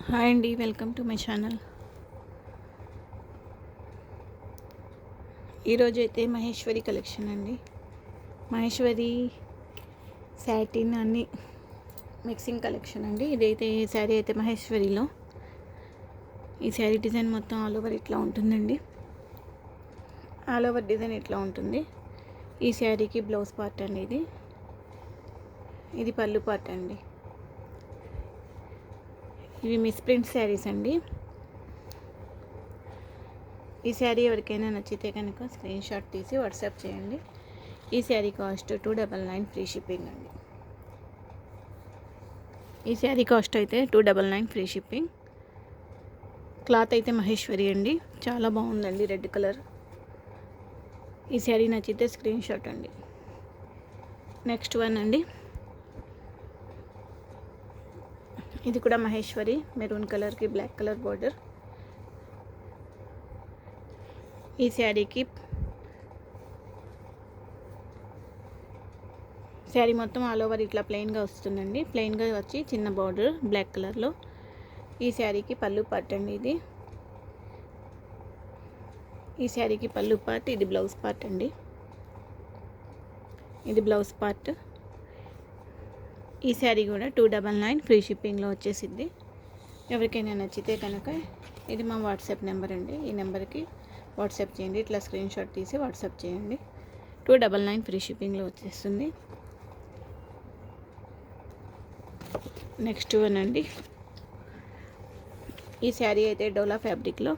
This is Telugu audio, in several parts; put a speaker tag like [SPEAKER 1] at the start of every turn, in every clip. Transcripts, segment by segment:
[SPEAKER 1] హాయ్ అండి, వెల్కమ్ టు మై ఛానల్. ఈరోజు అయితే మహేశ్వరి కలెక్షన్ అండి. మహేశ్వరి శాటిన్ అన్ని మిక్సింగ్ కలెక్షన్ అండి. ఇదైతే శారీ అయితే మహేశ్వరిలో ఈ శారీ డిజైన్ మొత్తం ఆల్ ఓవర్ ఇట్లా ఉంటుందండి. ఆల్ ఓవర్ డిజైన్ ఇట్లా ఉంటుంది. ఈ శారీకి బ్లౌజ్ పార్ట్ అండి. ఇది పళ్ళు పార్ట్ అండి. ఇవి మిస్ ప్రింట్ శారీస్ అండి. ఈ శారీ ఎవరికైనా నచ్చితే కనుక స్క్రీన్ షాట్ తీసి వాట్సాప్ చేయండి. ఈ శారీ కాస్ట్ 299 ఫ్రీ షిప్పింగ్ అండి. ఈ శారీ కాస్ట్ అయితే 299 ఫ్రీ షిప్పింగ్. క్లాత్ అయితే మహేశ్వరి అండి, చాలా బాగుందండి, రెడ్ కలర్. ఈ శారీ నచ్చితే స్క్రీన్ షాట్ అండి. నెక్స్ట్ వన్ అండి, ఇది కూడా మహేశ్వరి, మెరూన్ కలర్కి బ్లాక్ కలర్ బార్డర్. ఈ శారీ మొత్తం ఆల్ ఓవర్ ఇట్లా ప్లెయిన్గా వస్తుందండి. ప్లెయిన్గా వచ్చి చిన్న బార్డర్ బ్లాక్ కలర్లో. ఈ శారీకి పళ్ళు పార్ట్ అండి. ఈ శారీకి పళ్ళు పార్ట్, ఇది బ్లౌజ్ పార్ట్ అండి. ఇది బ్లౌజ్ పార్ట్. ఈ శారీ కూడా 299 ఫ్రీ షిప్పింగ్లో వచ్చేసిద్ది. ఎవరికైనా నచ్చితే కనుక ఇది మా వాట్సాప్ నెంబర్ అండి. ఈ నెంబర్కి వాట్సాప్ చేయండి. ఇట్లా స్క్రీన్ షాట్ తీసి వాట్సాప్ చేయండి. 299 ఫ్రీ షిప్పింగ్లో వచ్చేస్తుంది. నెక్స్ట్ వన్ అండి, ఈ శారీ అయితే డోలా ఫ్యాబ్రిక్లో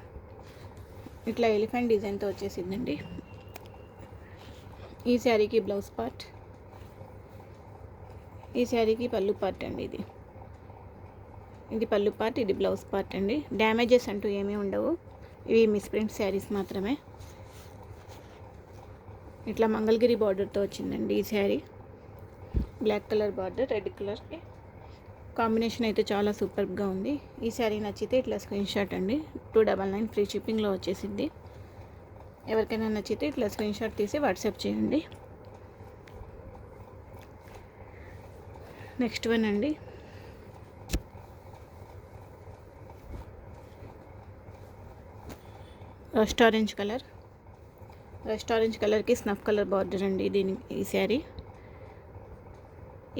[SPEAKER 1] ఇట్లా ఎలిఫెంట్ డిజైన్తో వచ్చేసిందండి. ఈ శారీకి బ్లౌజ్ పార్ట్, ఈ శారీకి పళ్ళు పార్ట్ అండి. ఇది పళ్ళు పార్ట్, ఇది బ్లౌజ్ పార్ట్ అండి. డ్యామేజెస్ అంటూ ఏమీ ఉండవు. ఇవి మిస్ ప్రింట్ శారీస్ మాత్రమే. ఇట్లా మంగళగిరి బార్డర్తో వచ్చిందండి ఈ sari. Black colour border, red కలర్కి కాంబినేషన్ అయితే చాలా సూపర్గా ఉంది. ఈ శారీ నచ్చితే ఇట్లా స్క్రీన్ షాట్ అండి. 299 ఫ్రీ షిప్పింగ్లో వచ్చేసిద్ది. ఎవరికైనా నచ్చితే ఇట్లా స్క్రీన్ షాట్ తీసి వాట్సాప్ చేయండి. నెక్స్ట్ వన్ అండి, రస్ట్ ఆరెంజ్ కలర్కి స్నఫ్ కలర్ బార్డర్ అండి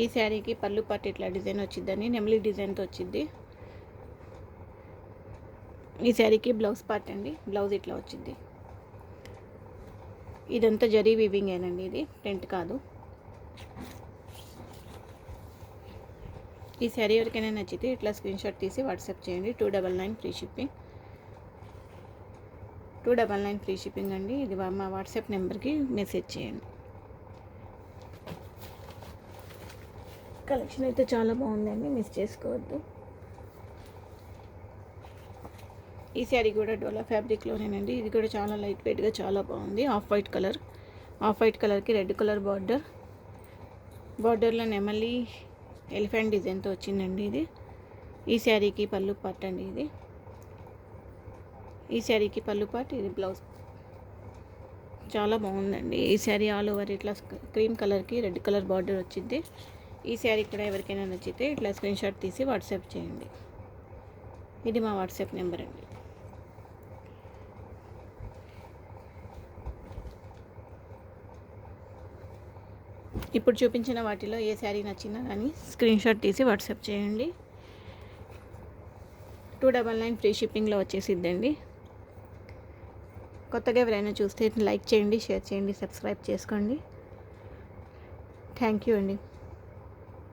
[SPEAKER 1] ఈ శారీకి పళ్ళు పార్ట్ ఇట్లా డిజైన్ వచ్చిద్దని నెమలి డిజైన్తో వచ్చిద్ది. ఈ శారీకి బ్లౌజ్ పార్ట్ అండి. బ్లౌజ్ ఇట్లా వచ్చిద్ది. ఇదంతా జరీ వీవింగ్ ఏనండి, ఇది ప్రింట్ కాదు. ఈ శారీ ఎవరికైనా నచ్చితే ఇట్లా స్క్రీన్ షాట్ తీసి వాట్సాప్ చేయండి. 299 ఫ్రీ షిప్పింగ్. 299 ఫ్రీ షిప్పింగ్ అండి. ఇది మా వాట్సాప్ నెంబర్కి మెసేజ్ చేయండి. కలెక్షన్ అయితే చాలా బాగుందండి, మిస్ చేసుకోవద్దు. ఈ శారీ కూడా డోలా ఫ్యాబ్రిక్లోనేనండి. ఇది కూడా చాలా లైట్ వెయిట్గా చాలా బాగుంది. ఆఫ్ వైట్ కలర్కి రెడ్ కలర్ బార్డర్లో నెమలి ఎలిఫెంట్ డిజైన్తో వచ్చిందండి ఇది. ఈ శారీకి పళ్ళు పార్ట్ అండి. ఈ శారీకి పళ్ళు పార్ట్, ఇది బ్లౌజ్. చాలా బాగుందండి ఈ శారీ. ఆల్ ఓవర్ ఇట్లా క్రీమ్ కలర్కి రెడ్ కలర్ బార్డర్ వచ్చింది. ఈ శారీ కూడా ఎవరికైనా నచ్చితే ఇట్లా స్క్రీన్ షాట్ తీసి వాట్సాప్ చేయండి. ఇది మా వాట్సాప్ నెంబర్ అండి. ఇప్పుడు చూపించిన వాటిలో ఏ శారీ నచ్చినా కానీ స్క్రీన్ షాట్ తీసి వాట్సాప్ చేయండి. 299 ఫ్రీ షిప్పింగ్లో వచ్చేసిద్దండి. కొత్తగా ఎవరైనా చూస్తే లైక్ చేయండి, షేర్ చేయండి, సబ్స్క్రైబ్ చేసుకోండి. థ్యాంక్ యూ అండి.